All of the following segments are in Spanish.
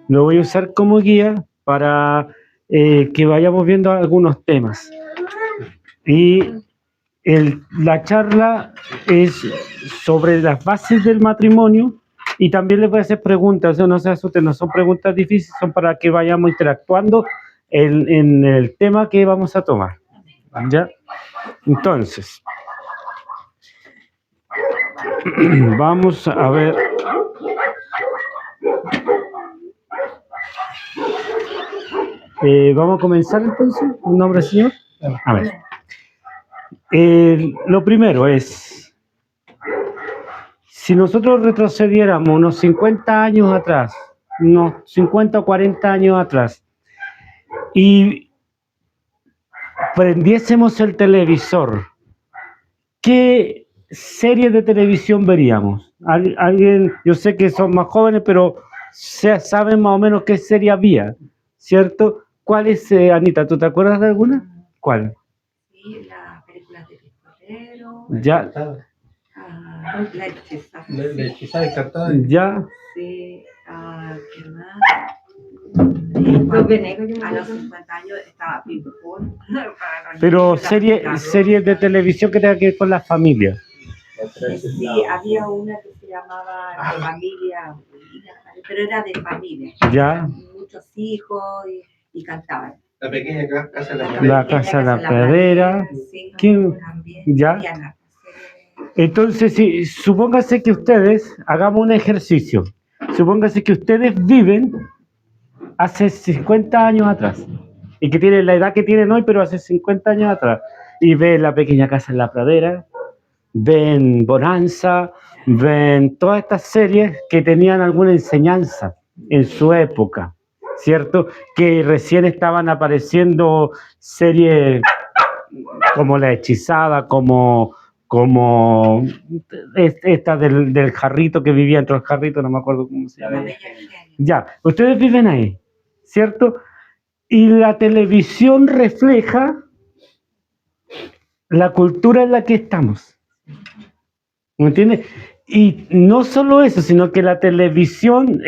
lo voy a usar como guía para que vayamos viendo algunos temas. Y la charla es sobre las bases del matrimonio y también les voy a hacer preguntas, no se asusten, no son preguntas difíciles, son para que vayamos interactuando en el tema que vamos a tomar. ¿Ya? Entonces, vamos a ver. Vamos a comenzar entonces, en nombre del Señor. A ver. Lo primero es, si nosotros retrocediéramos unos 50 años atrás, unos 50 o 40 años atrás, y prendiésemos el televisor, ¿qué serie de televisión veríamos? Alguien, yo sé que son más jóvenes, pero saben más o menos qué serie había, ¿cierto? ¿Cuál es, Anita? ¿Tú te acuerdas de alguna? ¿Cuál? Sí, las películas de Pistolero. Ya. La hechizada. La hechizada encantada. Ya. Sí, ¿qué más? A los 50 años estaba Ping Pong. Pero series de televisión que tenga que ver con la familia. Sí, había una que se llamaba La Familia, pero era de familia. Ya. Muchos hijos y cantaban. La pequeña casa de la La casa de la pradera. Sí, ¿Quién? Ya. Entonces, sí, supóngase que ustedes, hagamos un ejercicio. Supóngase que ustedes viven hace 50 años atrás y que tienen la edad que tienen hoy, pero hace 50 años atrás. Y ven La pequeña casa en la pradera, ven Bonanza, ven todas estas series que tenían alguna enseñanza en su época, ¿cierto? Que recién estaban apareciendo series como La Hechizada, como esta del jarrito que vivía entre los jarritos, no me acuerdo cómo se llama. Ya, ustedes viven ahí, ¿cierto? Y la televisión refleja la cultura en la que estamos. ¿Me entiendes? Y no solo eso, sino que la televisión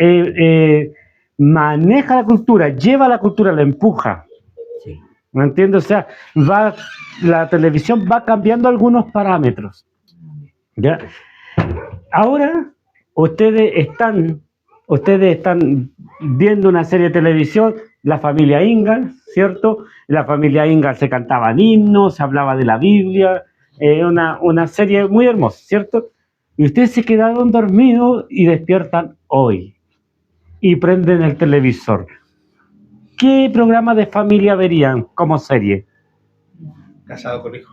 maneja la cultura, lleva la cultura, la empuja. ¿Me entiendes? O sea, la televisión va cambiando algunos parámetros. ¿Ya? Ahora, ustedes están viendo una serie de televisión, La familia Ingalls, ¿cierto? La familia Ingalls se cantaban himnos, se hablaba de la Biblia, una serie muy hermosa, ¿cierto? Y ustedes se quedaron dormidos y despiertan hoy y prenden el televisor. ¿Qué programa de familia verían como serie? Casado con hijo.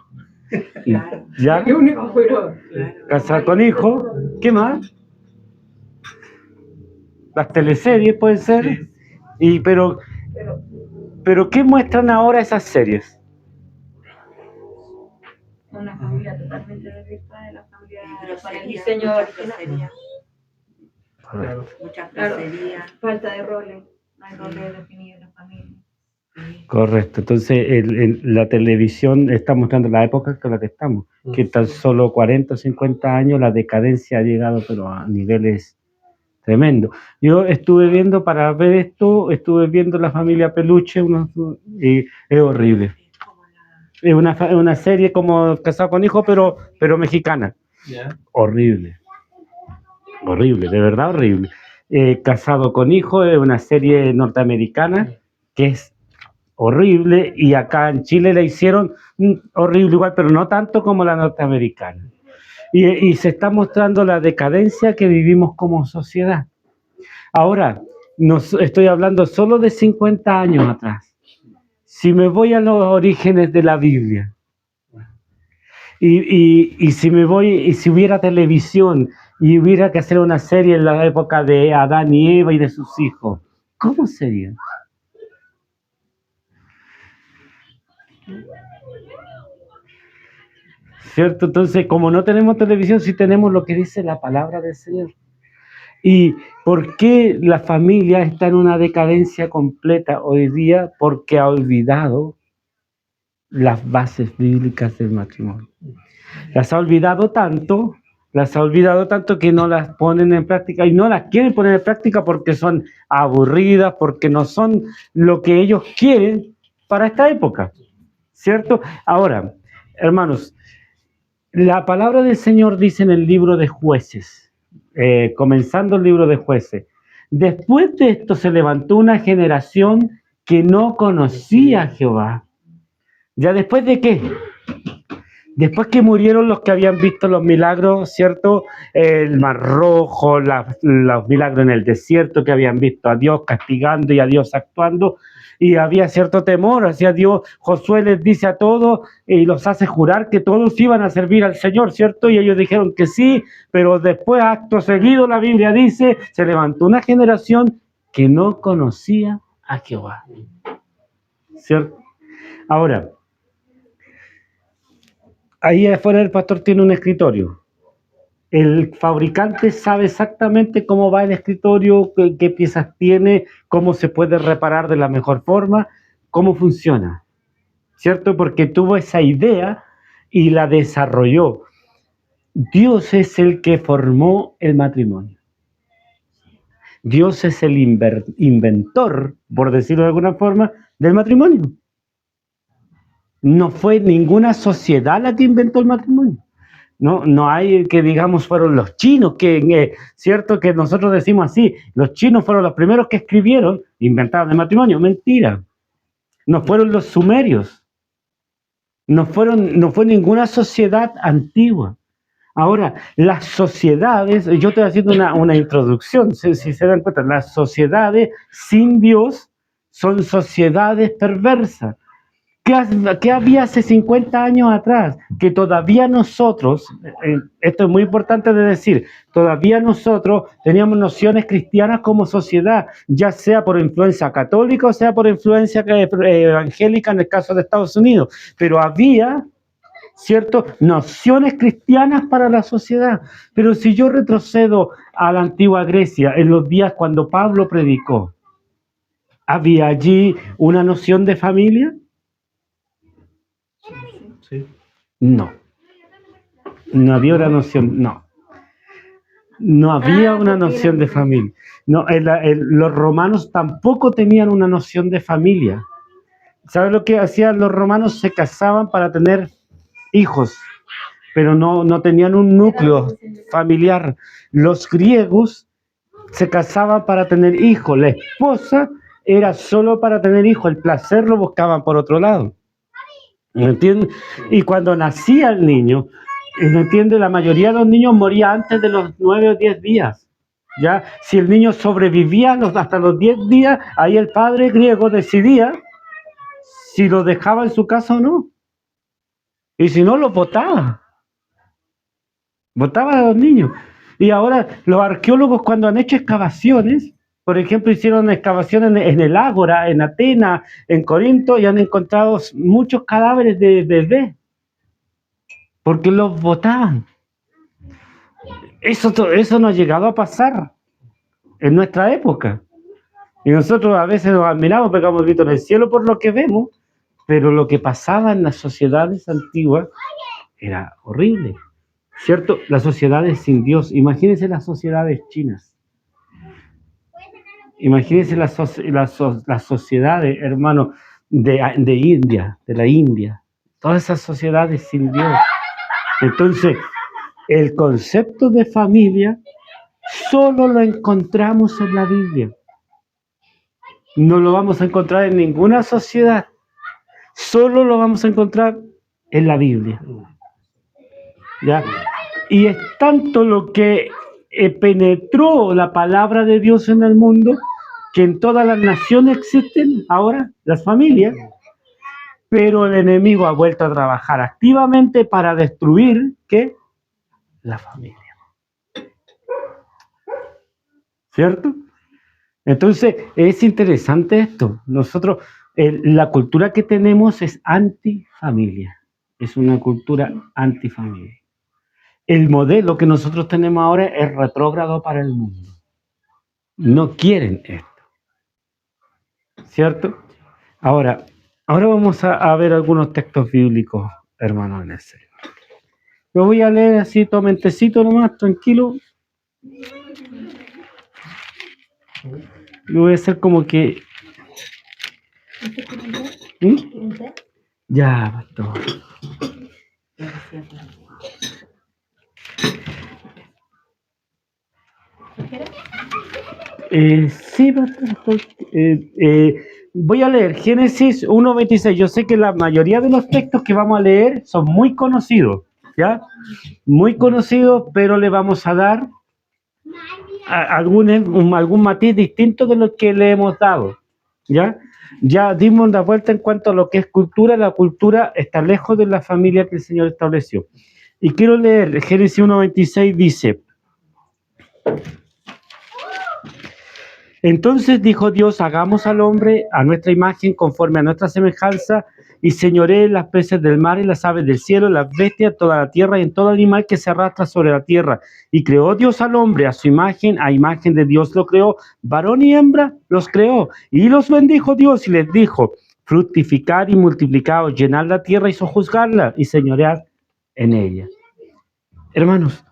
Claro. ¿Ya? Qué único fueron. Casado con hijo. ¿Qué más? Las teleseries pueden ser. Sí. Pero ¿qué muestran ahora esas series? Una familia totalmente desvirtuada de la familia con el diseño original. Muchas groserías. Falta de roles, no hay roles definidos en la familia. Correcto, entonces la televisión está mostrando la época con la que estamos, que tan solo 40 o 50 años la decadencia ha llegado pero a niveles tremendos. Yo estuve viendo, para ver esto, estuve viendo La familia Peluche, y es horrible. Es una serie como Casado con Hijo, pero mexicana. Yeah. Horrible, de verdad horrible. Casado con Hijo es una serie norteamericana que es horrible, y acá en Chile la hicieron horrible igual, pero no tanto como la norteamericana. Y se está mostrando la decadencia que vivimos como sociedad. Ahora, no estoy hablando solo de 50 años atrás. Si me voy a los orígenes de la Biblia, y si hubiera televisión y hubiera que hacer una serie en la época de Adán y Eva y de sus hijos, ¿cómo sería? ¿Cierto? Entonces, como no tenemos televisión, sí tenemos lo que dice la palabra del Señor. ¿Y por qué la familia está en una decadencia completa hoy día? Porque ha olvidado las bases bíblicas del matrimonio. Las ha olvidado tanto Las ha olvidado tanto que no las ponen en práctica y no las quieren poner en práctica porque son aburridas, porque no son lo que ellos quieren para esta época, ¿cierto? Ahora, hermanos, la palabra del Señor dice en el libro de Jueces, comenzando el libro de Jueces, después de esto se levantó una generación que no conocía a Jehová. ¿Ya después de qué? Después que murieron los que habían visto los milagros, ¿cierto? El Mar Rojo, los milagros en el desierto, que habían visto a Dios castigando y a Dios actuando, y había cierto temor hacia Dios. Josué les dice a todos y los hace jurar que todos iban a servir al Señor, ¿cierto? Y ellos dijeron que sí, pero después, acto seguido, la Biblia dice, se levantó una generación que no conocía a Jehová, ¿cierto? Ahora, ahí afuera el pastor tiene un escritorio. El fabricante sabe exactamente cómo va el escritorio, qué piezas tiene, cómo se puede reparar de la mejor forma, cómo funciona, ¿cierto? Porque tuvo esa idea y la desarrolló. Dios es el que formó el matrimonio. Dios es el inventor, por decirlo de alguna forma, del matrimonio. No fue ninguna sociedad la que inventó el matrimonio. No hay que digamos fueron los chinos, cierto que nosotros decimos así, los chinos fueron los primeros que escribieron, inventaron el matrimonio. Mentira. No fueron los sumerios. No fue ninguna sociedad antigua. Ahora, las sociedades, yo estoy haciendo una introducción, si se dan cuenta, las sociedades sin Dios son sociedades perversas. ¿Qué había hace 50 años atrás? Que todavía nosotros, esto es muy importante de decir, todavía nosotros teníamos nociones cristianas como sociedad, ya sea por influencia católica o sea por influencia evangélica en el caso de Estados Unidos, pero había, ¿cierto?, nociones cristianas para la sociedad. Pero si yo retrocedo a la antigua Grecia, en los días cuando Pablo predicó, ¿había allí una noción de familia? Sí. No, no había una noción, no. No había una noción de familia. No, los romanos tampoco tenían una noción de familia. ¿Sabes lo que hacían los romanos? Se casaban para tener hijos, pero no tenían un núcleo familiar. Los griegos se casaban para tener hijos. La esposa era solo para tener hijos. El placer lo buscaban por otro lado. ¿Me entiendes? Y cuando nacía el niño, ¿me entiendes? La mayoría de los niños moría antes de los 9 o 10 días. ¿Ya? Si el niño sobrevivía hasta los 10 días, ahí el padre griego decidía si lo dejaba en su casa o no. Y si no, lo botaba. Botaba a los niños. Y ahora los arqueólogos cuando han hecho excavaciones, por ejemplo, hicieron excavaciones en el Ágora, en Atenas, en Corinto, y han encontrado muchos cadáveres de bebés. Porque los botaban. Eso no ha llegado a pasar en nuestra época. Y nosotros a veces nos admiramos, pegamos el grito en el cielo por lo que vemos, pero lo que pasaba en las sociedades antiguas era horrible, ¿cierto? Las sociedades sin Dios. Imagínense las sociedades chinas. Imagínense las sociedades, hermano, de India, de la India. Todas esas sociedades sin Dios. Entonces, el concepto de familia solo lo encontramos en la Biblia. No lo vamos a encontrar en ninguna sociedad. Solo lo vamos a encontrar en la Biblia. ¿Ya? Y es tanto lo que penetró la palabra de Dios en el mundo que en todas las naciones existen ahora las familias, pero el enemigo ha vuelto a trabajar activamente para destruir ¿qué? La familia. ¿Cierto? Entonces, es interesante esto. Nosotros, la cultura que tenemos es antifamilia. Es una cultura antifamilia. El modelo que nosotros tenemos ahora es retrógrado para el mundo. No quieren esto. ¿Cierto? Ahora vamos a ver algunos textos bíblicos, hermanos, en ese. Lo voy a leer así, tomentecito nomás, tranquilo. Lo voy a hacer como que... ¿Mm? Ya, pastor. Sí, pastor. Voy a leer Génesis 1:26. Yo sé que la mayoría de los textos que vamos a leer son muy conocidos, ¿ya? Muy conocidos, pero le vamos a dar algún matiz distinto de lo que le hemos dado, ¿ya? Ya dimos la vuelta en cuanto a lo que es cultura. La cultura está lejos de la familia que el Señor estableció. Y quiero leer Génesis 1:26, dice: Entonces dijo Dios, hagamos al hombre a nuestra imagen, conforme a nuestra semejanza, y señoree las peces del mar y las aves del cielo, las bestias, toda la tierra y en todo animal que se arrastra sobre la tierra. Y creó Dios al hombre a su imagen, a imagen de Dios lo creó, varón y hembra los creó. Y los bendijo Dios y les dijo: fructificad y multiplicaos, llenad la tierra y sojuzgarla y señoread en ella. Hermanos,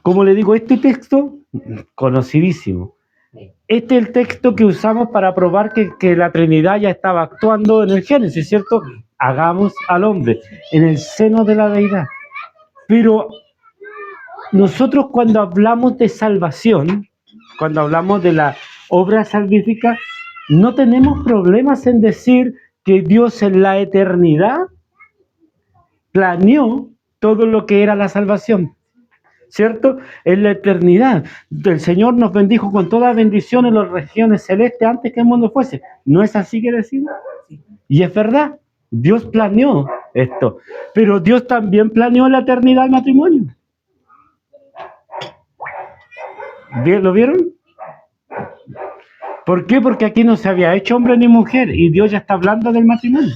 como le digo, este texto, conocidísimo. Este es el texto que usamos para probar que la Trinidad ya estaba actuando en el Génesis, ¿cierto? Hagamos al hombre en el seno de la deidad. Pero nosotros cuando hablamos de salvación, cuando hablamos de la obra salvífica, no tenemos problemas en decir que Dios en la eternidad planeó todo lo que era la salvación. ¿Cierto? En la eternidad. El Señor nos bendijo con toda bendición en las regiones celestes antes que el mundo fuese. ¿No es así que decimos? Y es verdad. Dios planeó esto. Pero Dios también planeó en la eternidad el matrimonio. ¿Lo vieron? ¿Por qué? Porque aquí no se había hecho hombre ni mujer y Dios ya está hablando del matrimonio.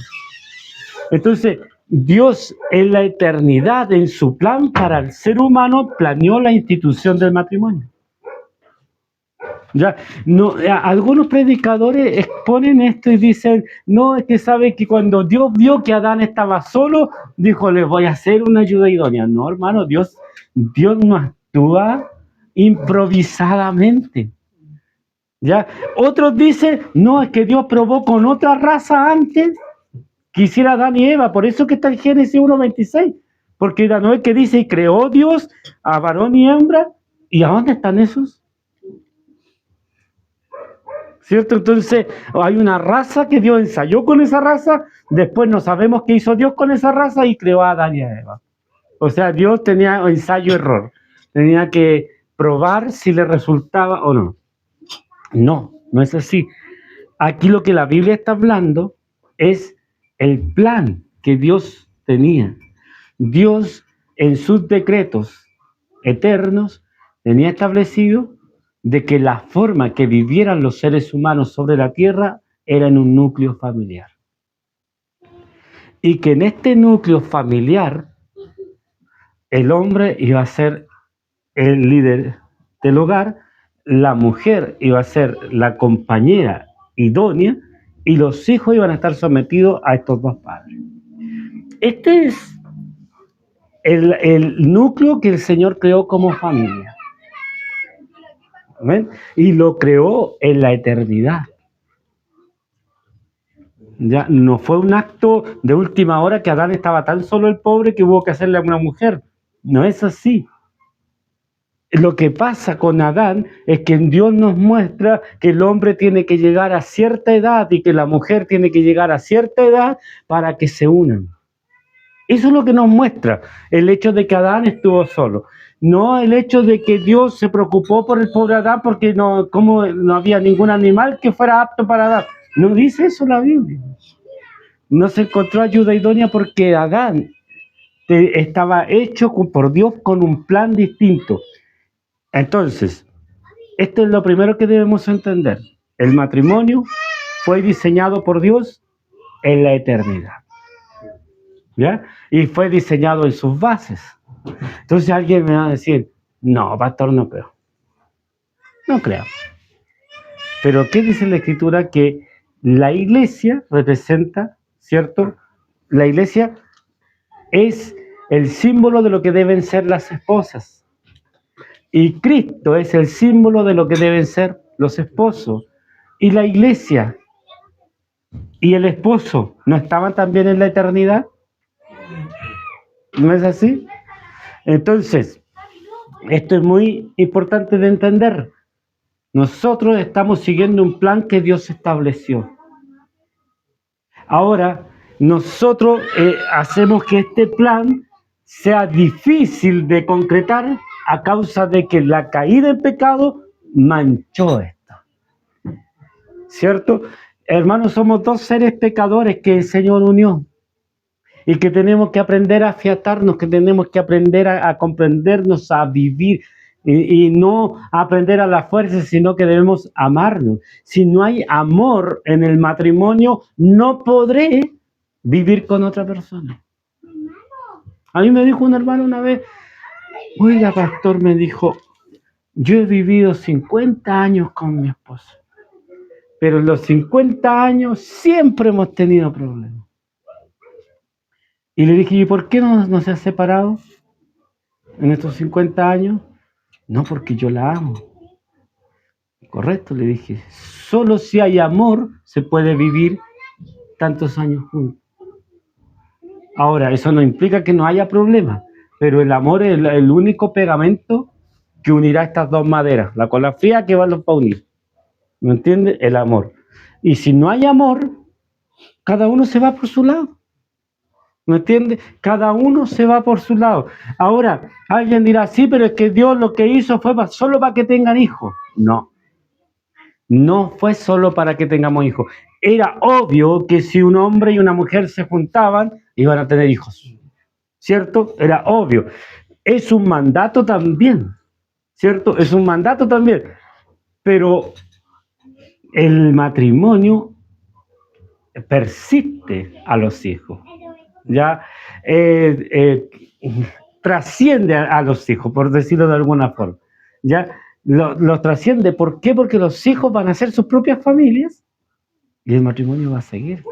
Entonces, Dios en la eternidad, en su plan para el ser humano, planeó la institución del matrimonio. Ya, no, algunos predicadores exponen esto y dicen, no, es que sabe que cuando Dios vio que Adán estaba solo, dijo, les voy a hacer una ayuda idónea. No, hermano, Dios no actúa improvisadamente. ¿Ya? Otros dicen, no, es que Dios probó con otra raza antes que hiciera Adán y Eva. Por eso que está en Génesis 1:26. Porque no es que dice, y creó Dios a varón y hembra. ¿Y a dónde están esos? ¿Cierto? Entonces hay una raza que Dios ensayó con esa raza, después no sabemos qué hizo Dios con esa raza y creó a Adán y a Eva. O sea, Dios tenía ensayo-error, tenía que probar si le resultaba o no. No, no es así. Aquí lo que la Biblia está hablando es el plan que Dios tenía. Dios en sus decretos eternos tenía establecido de que la forma que vivieran los seres humanos sobre la tierra era en un núcleo familiar. Y que en este núcleo familiar el hombre iba a ser el líder del hogar, la mujer iba a ser la compañera idónea y los hijos iban a estar sometidos a estos dos padres. Este es el núcleo que el Señor creó como familia. ¿Ven? Y lo creó en la eternidad. Ya no fue un acto de última hora que Adán estaba tan solo el pobre que hubo que hacerle a una mujer. No es así. Lo que pasa con Adán es que Dios nos muestra que el hombre tiene que llegar a cierta edad y que la mujer tiene que llegar a cierta edad para que se unan. Eso es lo que nos muestra el hecho de que Adán estuvo solo. No el hecho de que Dios se preocupó por el pobre Adán porque no había ningún animal que fuera apto para Adán. No dice eso la Biblia. No se encontró ayuda idónea porque Adán estaba hecho por Dios con un plan distinto. Entonces, esto es lo primero que debemos entender. El matrimonio fue diseñado por Dios en la eternidad. ¿Ya? Y fue diseñado en sus bases. Entonces alguien me va a decir, no, pastor, no creo. No creo. Pero ¿qué dice la Escritura? Que la iglesia representa, ¿cierto? La iglesia es el símbolo de lo que deben ser las esposas. Y Cristo es el símbolo de lo que deben ser los esposos. Y la iglesia y el esposo, ¿no estaban también en la eternidad? ¿No es así? Entonces, esto es muy importante de entender. Nosotros estamos siguiendo un plan que Dios estableció. Ahora, nosotros hacemos que este plan sea difícil de concretar a causa de que la caída en pecado manchó esto. ¿Cierto? Hermanos, somos dos seres pecadores que el Señor unió y que tenemos que aprender a afiatarnos, que tenemos que aprender a comprendernos, a vivir y no aprender a la fuerza, sino que debemos amarnos. Si no hay amor en el matrimonio, no podré vivir con otra persona. A mí me dijo un hermano una vez, oiga, pastor, me dijo, yo he vivido 50 años con mi esposa, pero en los 50 años siempre hemos tenido problemas. Y le dije, ¿y por qué no se ha separado en estos 50 años? No, porque yo la amo. Correcto, le dije. Solo si hay amor se puede vivir tantos años juntos. Ahora, eso no implica que no haya problema, pero el amor es el único pegamento que unirá estas dos maderas, la cola fría que van para unir. ¿Me entiende? El amor. Y si no hay amor, cada uno se va por su lado. ¿Me entiende? Cada uno se va por su lado. Ahora, alguien dirá, sí, pero es que Dios lo que hizo fue solo para que tengan hijos. No, no fue solo para que tengamos hijos. Era obvio que si un hombre y una mujer se juntaban, iban a tener hijos. ¿Cierto? Era obvio. Es un mandato también. ¿Cierto? Es un mandato también. Pero el matrimonio persiste a los hijos. Ya trasciende a los hijos, por decirlo de alguna forma. Ya los trasciende. ¿Por qué? Porque los hijos van a hacer sus propias familias y el matrimonio va a seguir.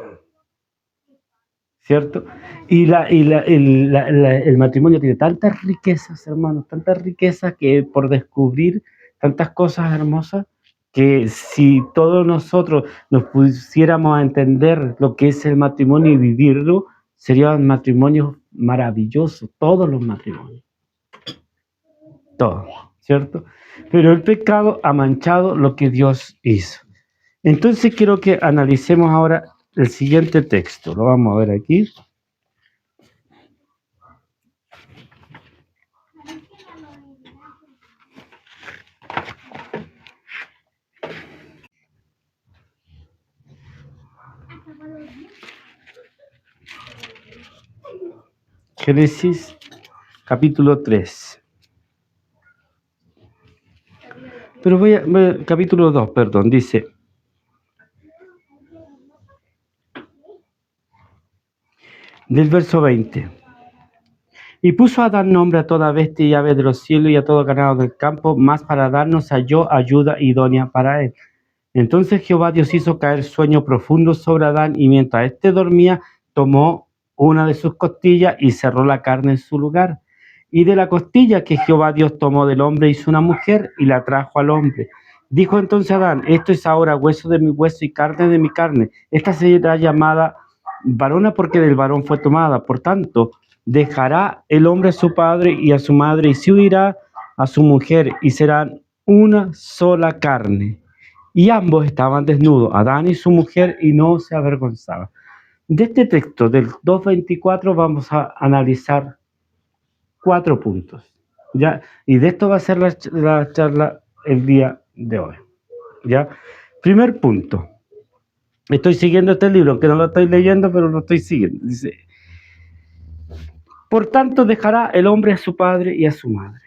¿Cierto? Y el matrimonio tiene tantas riquezas, hermanos, tantas riquezas que por descubrir tantas cosas hermosas, que si todos nosotros nos pusiéramos a entender lo que es el matrimonio y vivirlo, serían matrimonios maravillosos, todos los matrimonios. Todos, ¿cierto? Pero el pecado ha manchado lo que Dios hizo. Entonces quiero que analicemos ahora el siguiente texto. Lo vamos a ver aquí. Génesis capítulo 3. Pero capítulo 2, perdón, dice: del verso 20. Y puso Adán nombre a toda bestia y ave de los cielos y a todo ganado del campo, más para darnos ayuda idónea para él. Entonces Jehová Dios hizo caer sueño profundo sobre Adán, y mientras éste dormía, tomó una de sus costillas y cerró la carne en su lugar. Y de la costilla que Jehová Dios tomó del hombre hizo una mujer y la trajo al hombre. Dijo entonces Adán: esto es ahora hueso de mi hueso y carne de mi carne. Esta será llamada varona porque del varón fue tomada. Por tanto, dejará el hombre a su padre y a su madre y se unirá a su mujer y serán una sola carne. Y ambos estaban desnudos, Adán y su mujer, y no se avergonzaban. De este texto del 2:24 vamos a analizar 4 puntos, ¿ya? Y de esto va a ser la charla el día de hoy, ¿ya? Primer punto. Estoy siguiendo este libro, aunque no lo estoy leyendo, pero lo estoy siguiendo. Dice: por tanto, dejará el hombre a su padre y a su madre.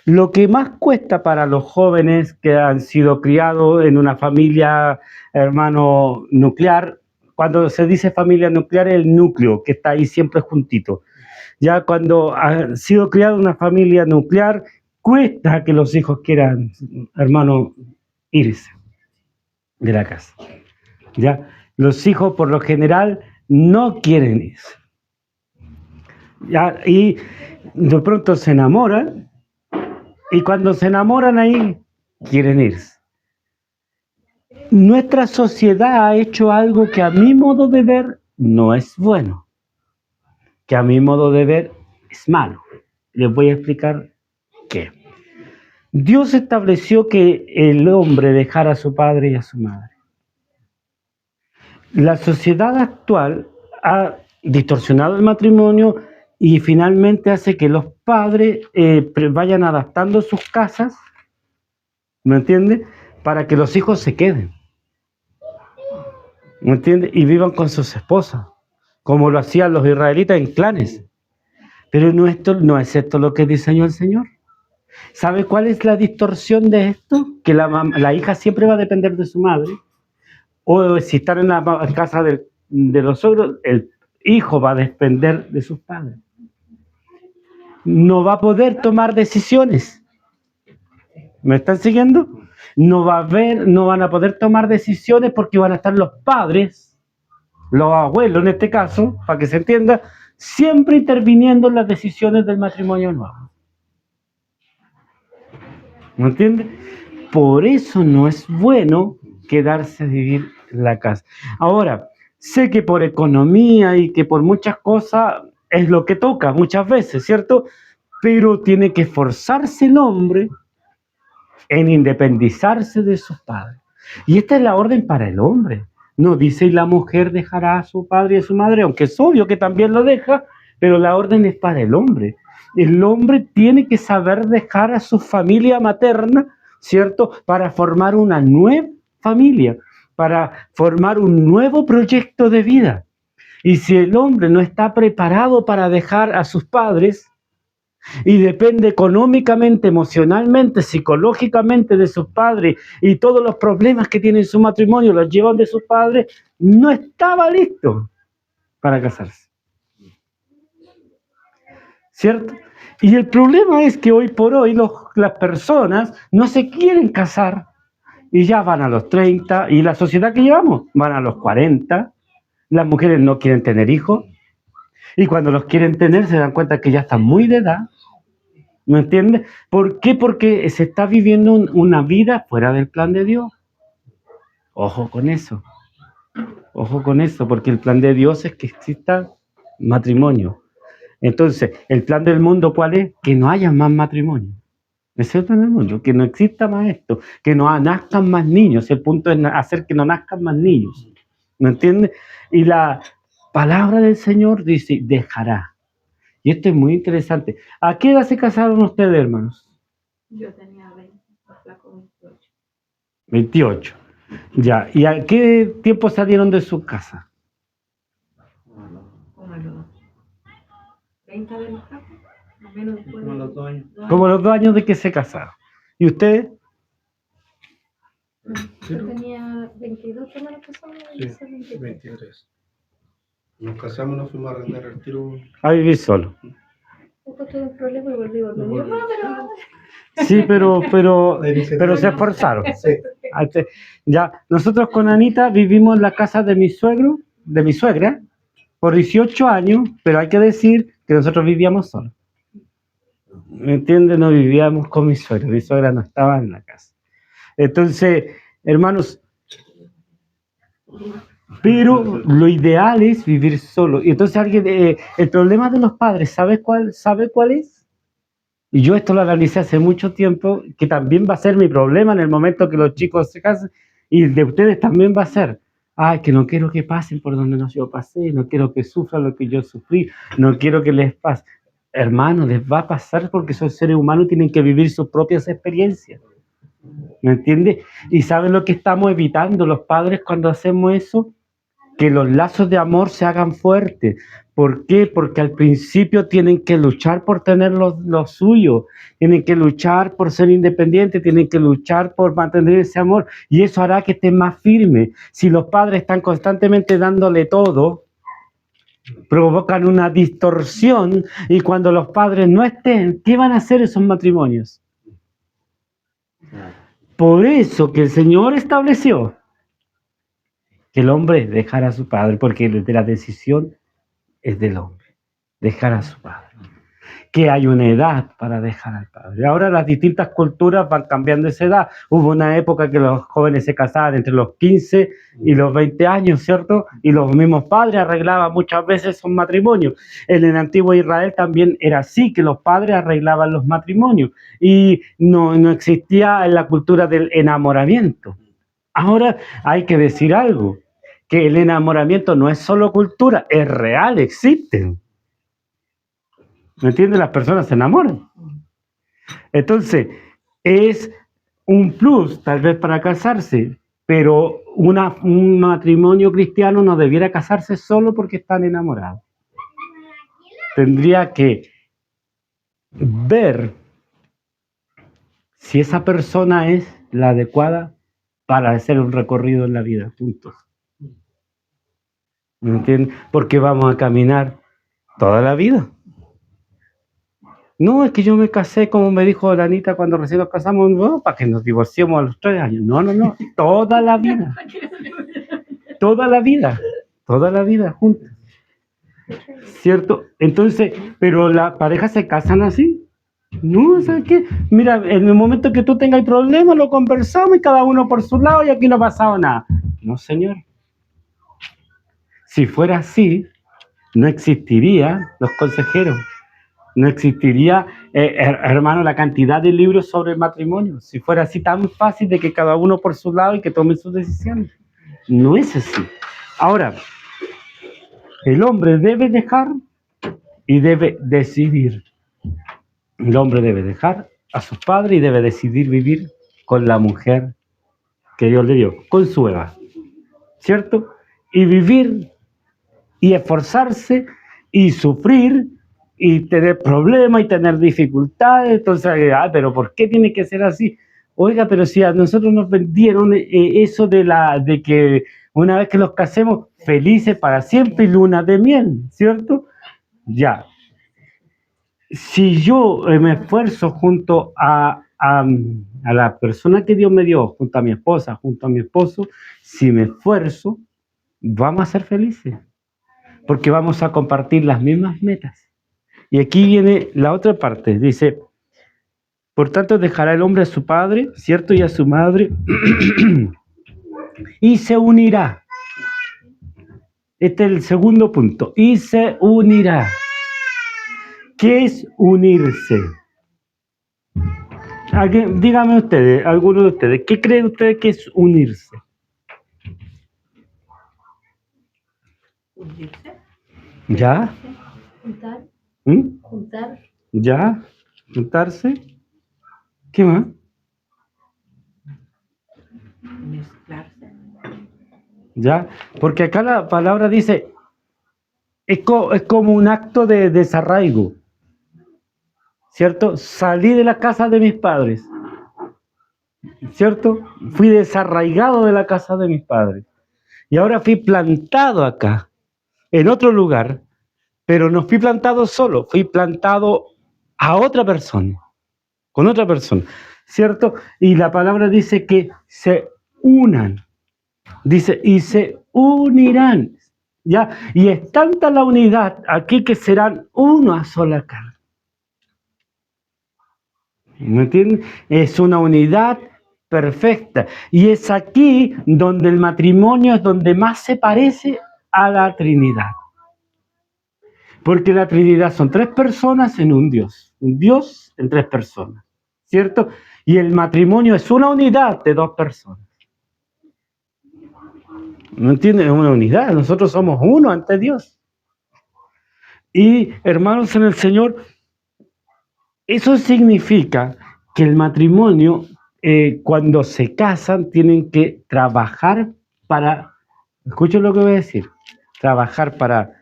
Lo que más cuesta para los jóvenes que han sido criados en una familia, hermano, nuclear, cuando se dice familia nuclear, es el núcleo que está ahí siempre juntito. Ya cuando ha sido criado en una familia nuclear, cuesta que los hijos quieran, hermano, irse de la casa. Ya los hijos por lo general no quieren irse. Ya, y de pronto se enamoran, y cuando se enamoran ahí, quieren irse. Nuestra sociedad ha hecho algo que a mi modo de ver no es bueno, que a mi modo de ver es malo. Les voy a explicar qué. Dios estableció que el hombre dejara a su padre y a su madre. La sociedad actual ha distorsionado el matrimonio y finalmente hace que los padres vayan adaptando sus casas, ¿me entiendes? Para que los hijos se queden, ¿me entiendes? Y vivan con sus esposas, como lo hacían los israelitas en clanes. Pero no es esto lo que diseñó el Señor. ¿Sabe cuál es la distorsión de esto? Que la hija siempre va a depender de su madre. O si están en la casa de los suegros, el hijo va a depender de sus padres. No va a poder tomar decisiones. ¿Me están siguiendo? No van a poder tomar decisiones porque van a estar los padres, los abuelos en este caso, para que se entienda, siempre interviniendo en las decisiones del matrimonio nuevo. ¿Me entiende? Por eso no es bueno quedarse a vivir en la casa. Ahora, sé que por economía y que por muchas cosas es lo que toca muchas veces, ¿cierto? Pero tiene que esforzarse el hombre en independizarse de sus padres. Y esta es la orden para el hombre. No dice, y la mujer dejará a su padre y a su madre, aunque es obvio que también lo deja, pero la orden es para el hombre. El hombre tiene que saber dejar a su familia materna, ¿cierto? Para formar una nueva familia, para formar un nuevo proyecto de vida. Y si el hombre no está preparado para dejar a sus padres, y depende económicamente, emocionalmente, psicológicamente de sus padres y todos los problemas que tiene en su matrimonio los llevan de sus padres, no estaba listo para casarse. ¿Cierto? Y el problema es que hoy por hoy las personas no se quieren casar y ya van a los 30 y la sociedad que llevamos van a los 40, las mujeres no quieren tener hijos y cuando los quieren tener se dan cuenta que ya están muy de edad. ¿Me entiendes? ¿Por qué? Porque se está viviendo una vida fuera del plan de Dios. Ojo con eso. Ojo con eso, porque el plan de Dios es que exista matrimonio. Entonces, el plan del mundo, ¿cuál es? Que no haya más matrimonio. Ese es el plan del mundo, que no exista más esto, que no nazcan más niños. El punto es hacer que no nazcan más niños. ¿Me entiendes? Y la palabra del Señor dice, dejará. Y esto es muy interesante. ¿A qué edad se casaron ustedes, hermanos? Yo tenía 20, el flaco 28. 28. Ya. ¿Y a qué tiempo salieron de su casa? Como a los 30 del flaco, más o menos después Como de los 2 años. Como los 2 años de que se casaron. ¿Y ustedes? Yo tenía 22 cuando nos casamos y Sí, ella 23. 23. Nos casamos, nos fuimos a arrendar el tiro. A vivir solo. Después tuve un problema y volví a mi mamá, pero... Sí, pero se esforzaron. Sí. Ya, nosotros con Anita vivimos en la casa de mi suegro, de mi suegra, por 18 años, pero hay que decir que nosotros vivíamos solos. ¿Me entiendes? No vivíamos con mi suegra no estaba en la casa. Entonces, hermanos, pero lo ideal es vivir solo. Y entonces el problema de los padres, ¿sabe cuál es? Y yo esto lo analicé hace mucho tiempo, que también va a ser mi problema en el momento que los chicos se casen, y de ustedes también va a ser, ay, que no quiero que pasen por donde yo pasé, no quiero que sufran lo que yo sufrí, no quiero que les pase. Hermano, les va a pasar porque son seres humanos y tienen que vivir sus propias experiencias. ¿Me entiendes? ¿Y saben lo que estamos evitando los padres cuando hacemos eso? Que los lazos de amor se hagan fuertes. ¿Por qué? Porque al principio tienen que luchar por tener lo suyo, tienen que luchar por ser independientes, tienen que luchar por mantener ese amor y eso hará que estén más firmes. Si los padres están constantemente dándole todo, provocan una distorsión y cuando los padres no estén, ¿qué van a hacer esos matrimonios? Por eso que el Señor estableció que el hombre dejara a su padre, porque la decisión es del hombre. dejar a su padre. Que hay una edad para dejar al padre. Ahora las distintas culturas van cambiando esa edad. Hubo una época que los jóvenes se casaban entre los 15 y los 20 años, ¿cierto? Y los mismos padres arreglaban muchas veces sus matrimonios. En el antiguo Israel también era así, que los padres arreglaban los matrimonios. Y no existía en la cultura del enamoramiento. Ahora hay que decir algo, que el enamoramiento no es solo cultura, es real, existe. ¿Me entiendes? Las personas se enamoran. Entonces, es un plus tal vez para casarse, pero un matrimonio cristiano no debiera casarse solo porque están enamorados. Tendría que ver si esa persona es la adecuada para hacer un recorrido en la vida juntos. ¿Me entiendes? Porque vamos a caminar toda la vida. No, es que yo me casé, como me dijo la Anita cuando recién nos casamos, no, para que nos divorciemos a los 3 años. No, toda la vida. Toda la vida juntos. ¿Cierto? Entonces, pero las parejas se casan así. No, ¿sabes qué? Mira, en el momento que tú tengas problemas, lo conversamos y cada uno por su lado y aquí no ha pasado nada. No, señor. Si fuera así, no existirían los consejeros. No existiría, hermano, la cantidad de libros sobre el matrimonio. Si fuera así tan fácil de que cada uno por su lado y que tome sus decisiones. No es así. Ahora, el hombre debe dejar y debe decidir. El hombre debe dejar a sus padres y debe decidir vivir con la mujer que Dios le dio, con su Eva. ¿Cierto? Y vivir y esforzarse y sufrir y tener problemas y tener dificultades. Entonces, pero ¿por qué tiene que ser así? Oiga, pero si a nosotros nos vendieron eso de que una vez que los casemos, felices para siempre y luna de miel, ¿cierto? Ya. Si yo me esfuerzo junto a la persona que Dios me dio, junto a mi esposa, junto a mi esposo, si me esfuerzo, vamos a ser felices, porque vamos a compartir las mismas metas. Y aquí viene la otra parte, dice, por tanto dejará el hombre a su padre, ¿cierto? Y a su madre, y se unirá. Este es el segundo punto, y se unirá. ¿Qué es unirse? Díganme ustedes, algunos de ustedes, ¿qué creen ustedes que es unirse? ¿Unirse? ¿Ya? Juntar. Juntar. ¿Ya? ¿Juntarse? ¿Qué más? Mezclarse. ¿Ya? Porque acá la palabra dice, es como un acto de desarraigo, ¿cierto? Salí de la casa de mis padres, ¿cierto? Fui desarraigado de la casa de mis padres. Y ahora fui plantado acá, en otro lugar, pero no fui plantado solo, fui plantado a otra persona, con otra persona, ¿cierto? Y la palabra dice que se unan, dice, y se unirán, ¿ya? Y es tanta la unidad aquí que serán una sola carne. ¿Me entienden? Es una unidad perfecta. Y es aquí donde el matrimonio es donde más se parece a la Trinidad. Porque la Trinidad son 3 personas en un Dios en 3 personas, ¿cierto? Y el matrimonio es una unidad de 2 personas. ¿No entienden? Es una unidad, nosotros somos uno ante Dios. Y hermanos en el Señor, eso significa que el matrimonio, cuando se casan, tienen que trabajar para, escuchen lo que voy a decir, trabajar para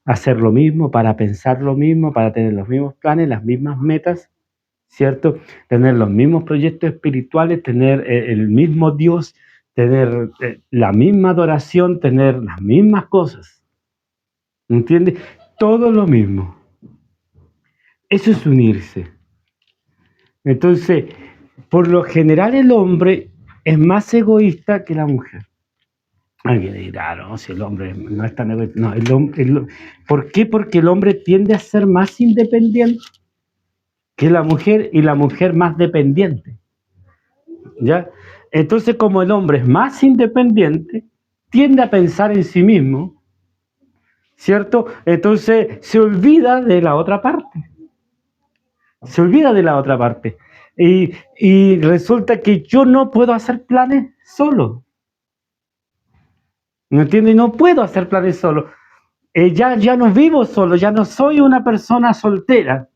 hacer lo mismo, para pensar lo mismo, para tener los mismos planes, las mismas metas, ¿cierto? Tener los mismos proyectos espirituales, tener el mismo Dios, tener la misma adoración, tener las mismas cosas. ¿Entiendes? Todo lo mismo. Eso es unirse. Entonces, por lo general el hombre es más egoísta que la mujer. Alguien dirá, no, si el hombre no es tan egoísta. No, ¿por qué? Porque el hombre tiende a ser más independiente que la mujer y la mujer más dependiente. ¿Ya? Entonces, como el hombre es más independiente, tiende a pensar en sí mismo, ¿cierto? Entonces se olvida de la otra parte. Se olvida de la otra parte. Y resulta que yo no puedo hacer planes solo. ¿Me entiendes? No puedo hacer planes solo. Ya no vivo solo, ya no soy una persona soltera,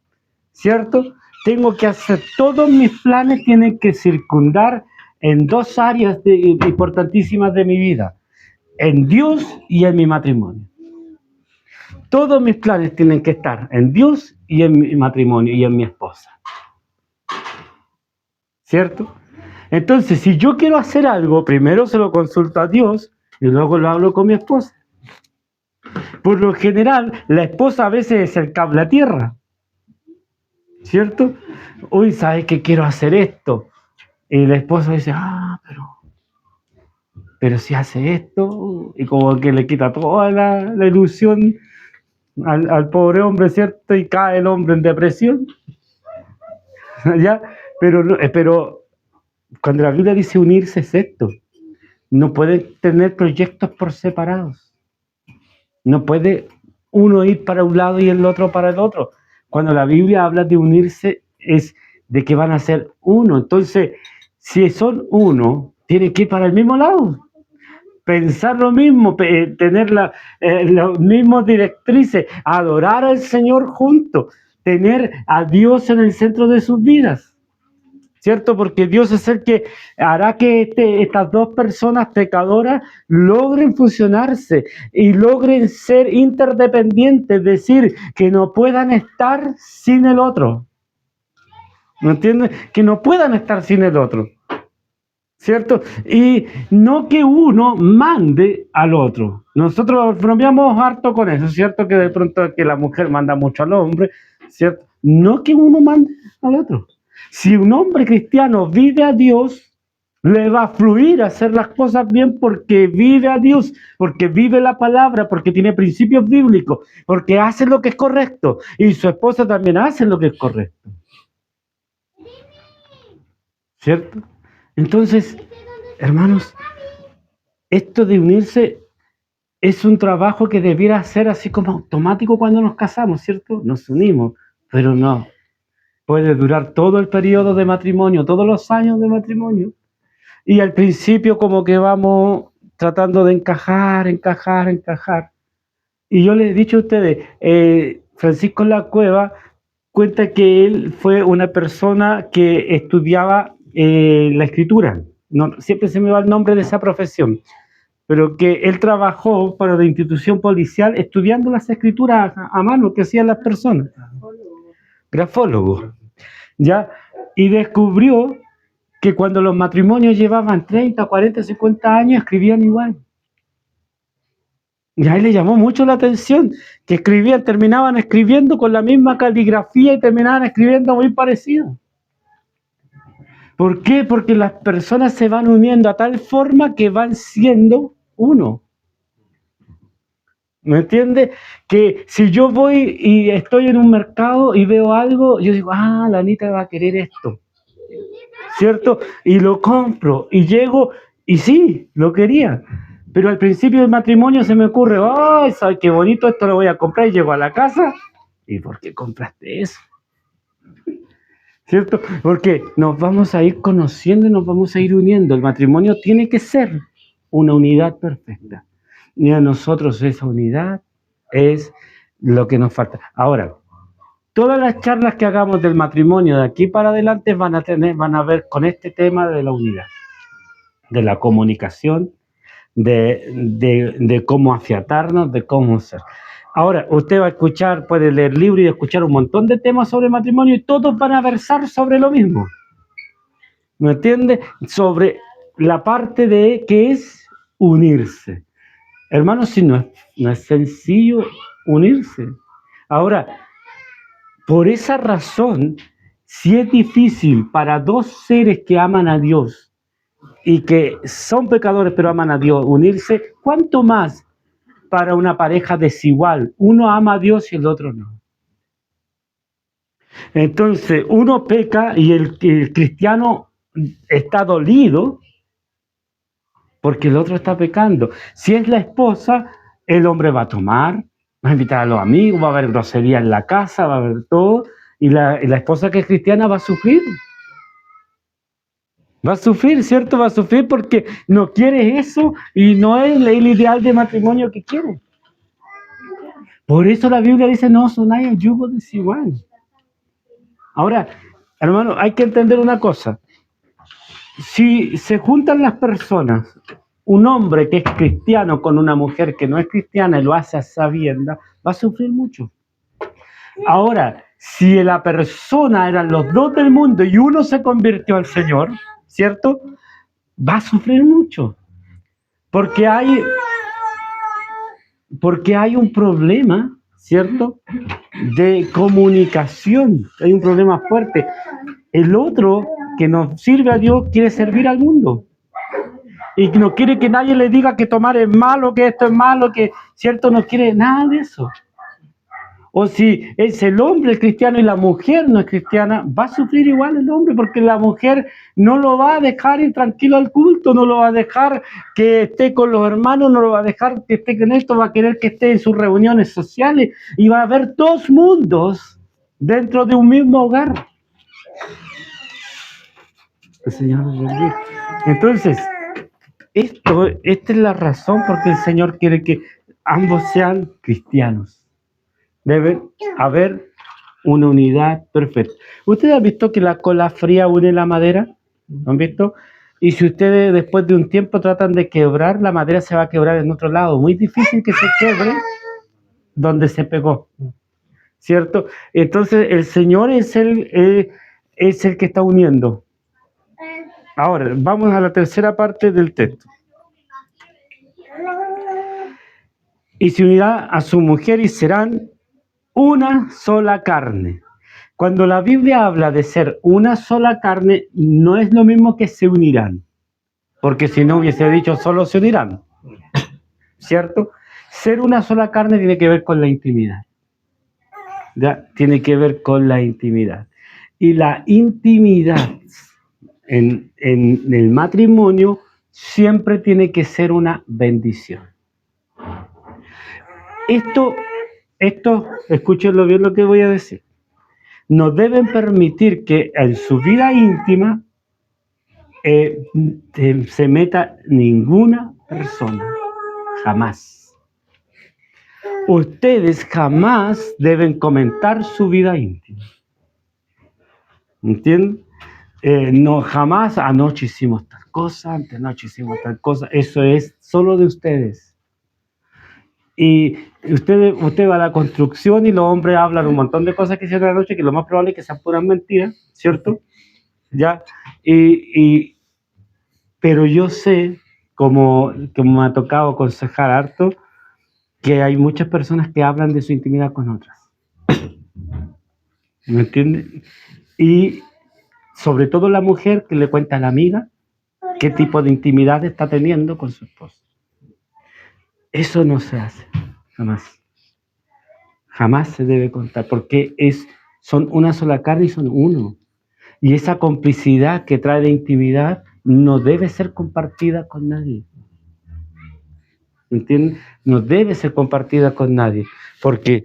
¿cierto? Tengo que hacer, todos mis planes tienen que circundar en dos áreas importantísimas de mi vida, en Dios y en mi matrimonio. Todos mis planes tienen que estar en Dios y en mi matrimonio y en mi esposa, ¿cierto? Entonces, si yo quiero hacer algo, primero se lo consulto a Dios y luego lo hablo con mi esposa. Por lo general, la esposa a veces es el cable a tierra, ¿cierto? Uy, ¿sabes que quiero hacer esto? Y la esposa dice, pero si hace esto, y como que le quita toda la ilusión al pobre hombre, ¿cierto? Y cae el hombre en depresión, ¿ya? Pero cuando la Biblia dice unirse es esto, no pueden tener proyectos por separados, no puede uno ir para un lado y el otro para el otro. Cuando la Biblia habla de unirse es de que van a ser uno. Entonces, si son uno, tienen que ir para el mismo lado. Pensar lo mismo, tener las mismas directrices, adorar al Señor juntos, tener a Dios en el centro de sus vidas. ¿Cierto? Porque Dios es el que hará que estas dos personas pecadoras logren fusionarse y logren ser interdependientes, es decir, que no puedan estar sin el otro. ¿Me entiendes? Que no puedan estar sin el otro. ¿Cierto? Y no que uno mande al otro. Nosotros bromeamos harto con eso, ¿cierto? Que de pronto que la mujer manda mucho al hombre, ¿cierto? No que uno mande al otro. Si un hombre cristiano vive a Dios, le va a fluir a hacer las cosas bien porque vive a Dios, porque vive la palabra, porque tiene principios bíblicos, porque hace lo que es correcto. Y su esposa también hace lo que es correcto. ¿Cierto? Entonces, hermanos, esto de unirse es un trabajo que debiera ser así como automático cuando nos casamos, ¿cierto? Nos unimos, pero no. Puede durar todo el periodo de matrimonio, todos los años de matrimonio. Y al principio como que vamos tratando de encajar. Y yo les he dicho a ustedes, Francisco La Cueva cuenta que él fue una persona que estudiaba la escritura. No, siempre se me va el nombre de esa profesión, pero que él trabajó para la institución policial estudiando las escrituras a mano que hacían las personas. Grafólogo. ¿Ya? Y descubrió que cuando los matrimonios llevaban 30, 40, 50 años, escribían igual. Y a él le llamó mucho la atención que terminaban escribiendo con la misma caligrafía y terminaban escribiendo muy parecido. ¿Por qué? Porque las personas se van uniendo a tal forma que van siendo uno. ¿Me entiendes? Que si yo voy y estoy en un mercado y veo algo, yo digo, la Anita va a querer esto, ¿cierto? Y lo compro y llego y sí, lo quería. Pero al principio del matrimonio se me ocurre, ¡ay, ¿sabes qué bonito esto lo voy a comprar! Y llego a la casa, ¿y por qué compraste eso? ¿Cierto? Porque nos vamos a ir conociendo y nos vamos a ir uniendo. El matrimonio tiene que ser una unidad perfecta. Y a nosotros esa unidad es lo que nos falta. Ahora, todas las charlas que hagamos del matrimonio de aquí para adelante van a ver con este tema de la unidad, de la comunicación, de cómo afiatarnos, de cómo ser. Ahora, usted va a escuchar, puede leer libros y escuchar un montón de temas sobre matrimonio y todos van a versar sobre lo mismo. ¿Me entiende? Sobre la parte de que es unirse. Hermanos, si no es sencillo unirse. Ahora, por esa razón, si es difícil para dos seres que aman a Dios y que son pecadores pero aman a Dios, unirse, ¿cuánto más para una pareja desigual? Uno ama a Dios y el otro no. Entonces, uno peca y el cristiano está dolido porque el otro está pecando. Si es la esposa, el hombre va a tomar, va a invitar a los amigos, va a haber grosería en la casa, va a haber todo, y la esposa que es cristiana va a sufrir. Va a sufrir, ¿cierto? Va a sufrir porque no quiere eso y no es el ideal de matrimonio que quiere. Por eso la Biblia dice, no sonáis el yugo desigual. Ahora, hermano, hay que entender una cosa. Si se juntan las personas, un hombre que es cristiano con una mujer que no es cristiana y lo hace a sabiendas, va a sufrir mucho. Ahora, si la persona eran los dos del mundo y uno se convirtió al Señor, ¿cierto? Va a sufrir mucho. Porque hay un problema, ¿cierto? De comunicación. Hay un problema fuerte. El otro que nos sirve a Dios quiere servir al mundo. Y no quiere que nadie le diga que tomar es malo, que esto es malo, que, ¿cierto? No quiere nada de eso. O si es el hombre el cristiano y la mujer no es cristiana, va a sufrir igual el hombre, porque la mujer no lo va a dejar ir tranquilo al culto, no lo va a dejar que esté con los hermanos, no lo va a dejar que esté con esto, va a querer que esté en sus reuniones sociales y va a haber dos mundos dentro de un mismo hogar. El Señor nos bendiga. Entonces, esta es la razón por qué el Señor quiere que ambos sean cristianos. Debe haber una unidad perfecta. ¿Ustedes han visto que la cola fría une la madera? ¿Lo han visto? Y si ustedes después de un tiempo tratan de quebrar, la madera se va a quebrar en otro lado. Muy difícil que se quiebre donde se pegó. ¿Cierto? Entonces el Señor es el que está uniendo. Ahora, vamos a la tercera parte del texto. Y se unirá a su mujer y serán una sola carne. Cuando la Biblia habla de ser una sola carne, no es lo mismo que se unirán, porque si no hubiese dicho solo se unirán, ¿cierto? Ser una sola carne tiene que ver con la intimidad, ¿ya? Tiene que ver con la intimidad. Y la intimidad en el matrimonio siempre tiene que ser una bendición. Esto, escúchenlo bien lo que voy a decir. No deben permitir que en su vida íntima se meta ninguna persona. Jamás. Ustedes jamás deben comentar su vida íntima. ¿Entienden? No, jamás, anoche hicimos tal cosa, antenoche hicimos tal cosa. Eso es solo de ustedes. Y usted va a la construcción y los hombres hablan un montón de cosas que hicieron anoche, que lo más probable es que sean puras mentiras, ¿cierto? ¿Ya? Pero yo sé, como me ha tocado aconsejar harto, que hay muchas personas que hablan de su intimidad con otras. ¿Me entienden? Y sobre todo la mujer que le cuenta a la amiga qué tipo de intimidad está teniendo con su esposo. Eso no se hace, jamás. Jamás se debe contar, porque son una sola carne y son uno. Y esa complicidad que trae de intimidad no debe ser compartida con nadie. ¿Entienden? No debe ser compartida con nadie, porque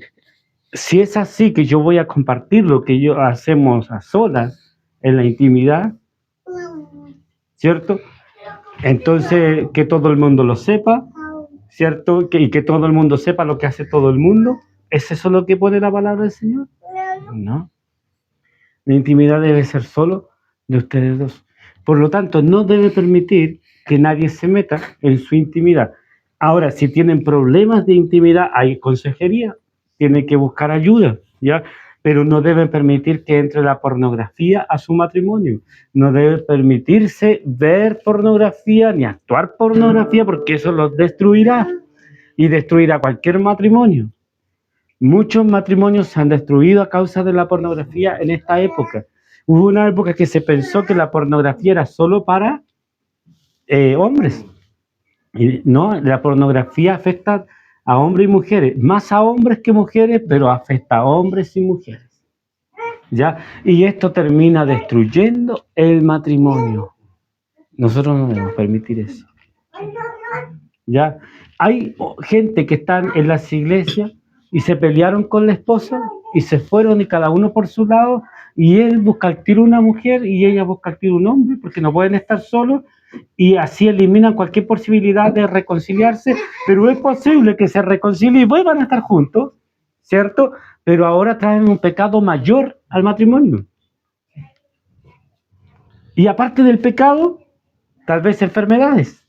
si es así que yo voy a compartir lo que yo hacemos a solas en la intimidad, ¿cierto? Entonces que todo el mundo lo sepa, ¿cierto? Y que todo el mundo sepa lo que hace todo el mundo. ¿Es eso lo que pone la palabra del Señor? No. La intimidad debe ser solo de ustedes dos. Por lo tanto, no debe permitir que nadie se meta en su intimidad. Ahora, si tienen problemas de intimidad, hay consejería, tienen que buscar ayuda, ¿ya? Pero no deben permitir que entre la pornografía a su matrimonio. No debe permitirse ver pornografía ni actuar pornografía, porque eso los destruirá y destruirá cualquier matrimonio. Muchos matrimonios se han destruido a causa de la pornografía en esta época. Hubo una época que se pensó que la pornografía era solo para hombres. Y no, la pornografía afecta a hombres y mujeres, más a hombres que mujeres, pero afecta a hombres y mujeres. ¿Ya? Y esto termina destruyendo el matrimonio. Nosotros no debemos permitir eso. ¿Ya? Hay gente que están en las iglesias y se pelearon con la esposa y se fueron y cada uno por su lado, y él busca al tiro una mujer y ella busca al tiro un hombre porque no pueden estar solos, y así eliminan cualquier posibilidad de reconciliarse, pero es posible que se reconcilien y vuelvan a estar juntos, ¿cierto? Pero ahora traen un pecado mayor al matrimonio. Y aparte del pecado, tal vez enfermedades.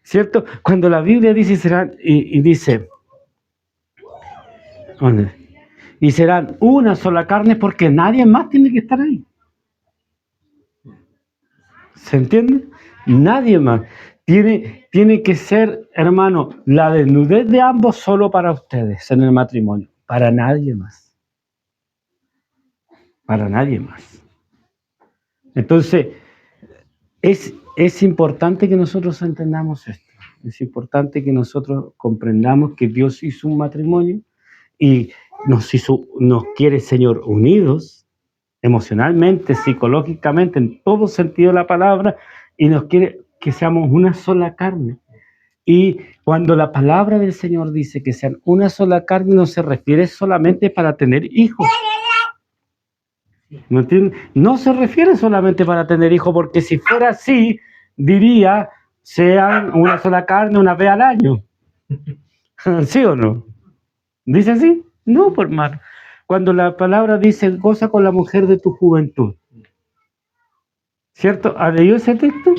¿Cierto? Cuando la Biblia dice dice, y serán una sola carne porque nadie más tiene que estar ahí. ¿Se entiende? Nadie más. Tiene que ser, hermano, la desnudez de ambos solo para ustedes en el matrimonio. Para nadie más. Para nadie más. Entonces, es importante que nosotros entendamos esto. Es importante que nosotros comprendamos que Dios hizo un matrimonio y nos quiere, Señor, unidos emocionalmente, psicológicamente, en todo sentido de la palabra, y nos quiere que seamos una sola carne. Y cuando la palabra del Señor dice que sean una sola carne, no se refiere solamente para tener hijos. ¿No entiendes? No se refiere solamente para tener hijos, porque si fuera así, diría, sean una sola carne una vez al año. ¿Sí o no? ¿Dice así? No, por hermano. Cuando la palabra dice, goza con la mujer de tu juventud. ¿Cierto? ¿Ha leído ese texto?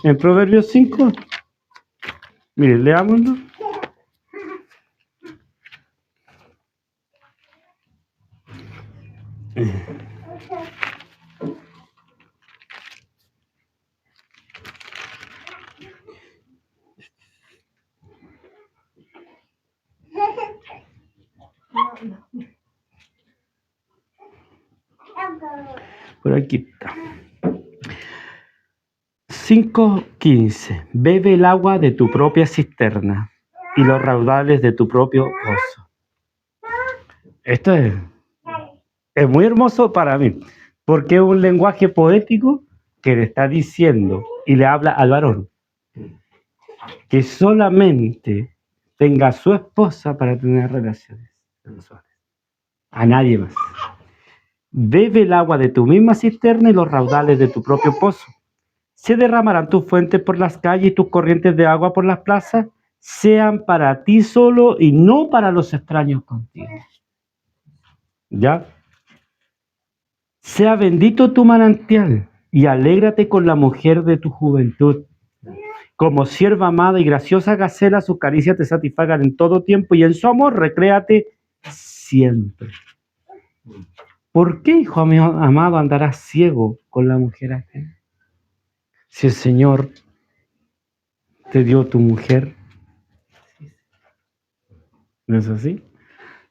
En Proverbios 5. Miren, leámoslo. Por aquí está. 5:15. Bebe el agua de tu propia cisterna y los raudales de tu propio pozo. Esto es muy hermoso para mí, porque es un lenguaje poético que le está diciendo y le habla al varón que solamente tenga a su esposa para tener relaciones sexuales. A nadie más. Bebe el agua de tu misma cisterna y los raudales de tu propio pozo. Se derramarán tus fuentes por las calles y tus corrientes de agua por las plazas, sean para ti solo y no para los extraños contigo. ¿Ya? Sea bendito tu manantial y alégrate con la mujer de tu juventud. Como sierva amada y graciosa gacela, sus caricias te satisfagan en todo tiempo y en su amor recréate siempre. ¿Por qué, hijo amado, andarás ciego con la mujer ajena? Si el Señor te dio tu mujer, ¿no es así?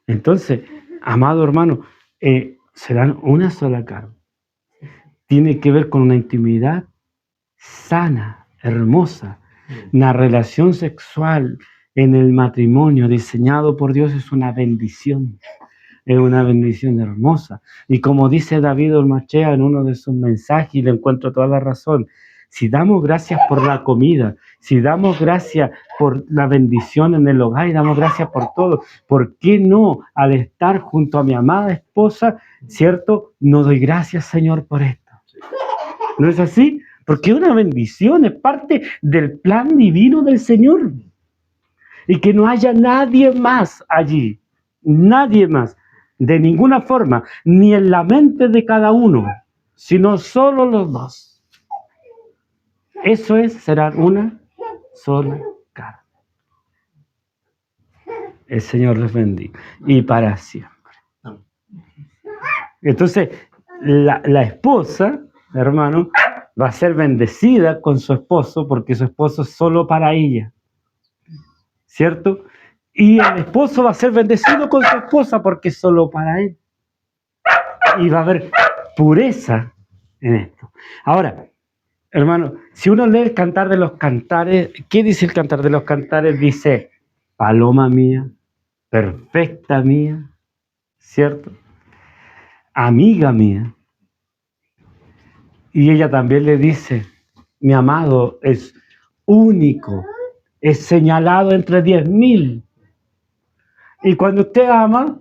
Entonces, amado hermano, serán una sola carne. Tiene que ver con una intimidad sana, hermosa. Una relación sexual en el matrimonio diseñado por Dios es una bendición. Es una bendición hermosa. Y como dice David Ormachea en uno de sus mensajes, y le encuentro toda la razón, si damos gracias por la comida, si damos gracias por la bendición en el hogar y damos gracias por todo, ¿por qué no al estar junto a mi amada esposa, cierto? No doy gracias, Señor, por esto. ¿No es así? Porque es una bendición, es parte del plan divino del Señor. Y que no haya nadie más allí, nadie más, de ninguna forma, ni en la mente de cada uno, sino solo los dos. Eso será una sola carne. El Señor les bendiga. Y para siempre. Entonces, la esposa, hermano, va a ser bendecida con su esposo porque su esposo es solo para ella. ¿Cierto? Y el esposo va a ser bendecido con su esposa porque es solo para él. Y va a haber pureza en esto. Ahora, Hermano, si uno lee el Cantar de los Cantares, ¿qué dice el Cantar de los Cantares? Dice, paloma mía, perfecta mía, ¿cierto? Amiga mía. Y ella también le dice, mi amado es único, es señalado entre 10.000. Y cuando usted ama,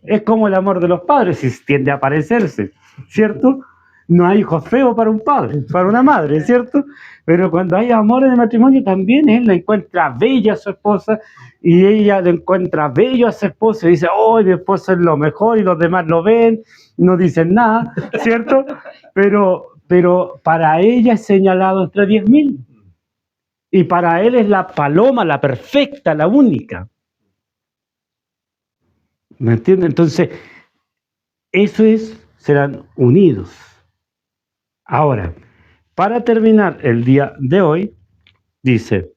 es como el amor de los padres, y tiende a parecerse, ¿cierto? No hay hijo feo para un padre, para una madre, ¿cierto? Pero cuando hay amor en el matrimonio, también él la encuentra bella a su esposa, y ella le encuentra bello a su esposo, y dice, oh, mi esposo es lo mejor, y los demás lo ven, no dicen nada, ¿cierto? Pero para ella es señalado entre 10.000. Y para él es la paloma, la perfecta, la única. ¿Me entienden? Entonces, eso es, serán unidos. Ahora, para terminar el día de hoy, dice,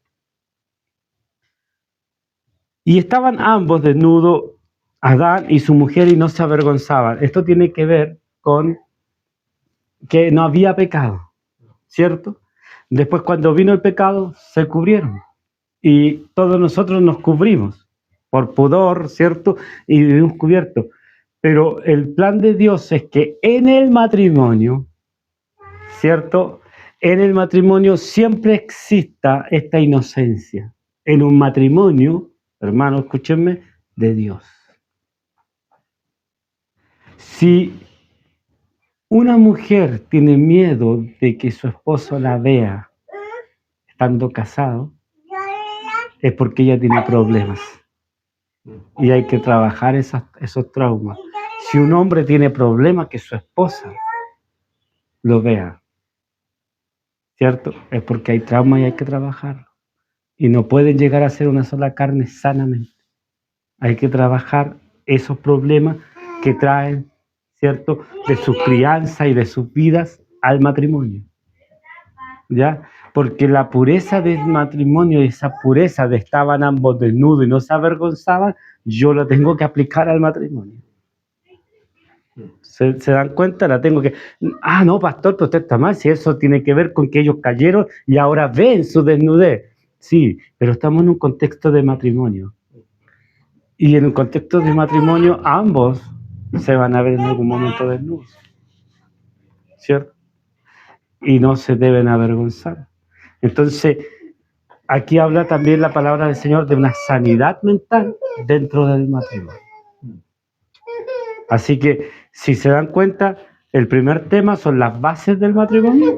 y estaban ambos desnudos, Adán y su mujer, y no se avergonzaban. Esto tiene que ver con que no había pecado, ¿cierto? Después, cuando vino el pecado, se cubrieron. Y todos nosotros nos cubrimos por pudor, ¿cierto? Y vivimos cubiertos. Pero el plan de Dios es que en el matrimonio, ¿cierto? En el matrimonio siempre exista esta inocencia. En un matrimonio, hermanos, escúchenme, de Dios. Si una mujer tiene miedo de que su esposo la vea estando casado, es porque ella tiene problemas. Y hay que trabajar esos traumas. Si un hombre tiene problemas, que su esposa lo vea, ¿cierto? Es porque hay trauma y hay que trabajarlo. Y no pueden llegar a ser una sola carne sanamente. Hay que trabajar esos problemas que traen, ¿cierto? De su crianza y de sus vidas al matrimonio. ¿Ya? Porque la pureza del matrimonio, esa pureza de estaban ambos desnudos y no se avergonzaban, yo la tengo que aplicar al matrimonio. ¿Se dan cuenta? La tengo que... Ah, no, pastor, pero usted está mal, si eso tiene que ver con que ellos cayeron y ahora ven su desnudez. Sí, pero estamos en un contexto de matrimonio. Y en un contexto de matrimonio, ambos se van a ver en algún momento desnudos. ¿Cierto? Y no se deben avergonzar. Entonces, aquí habla también la palabra del Señor de una sanidad mental dentro del matrimonio. Así que, si se dan cuenta, el primer tema son las bases del matrimonio.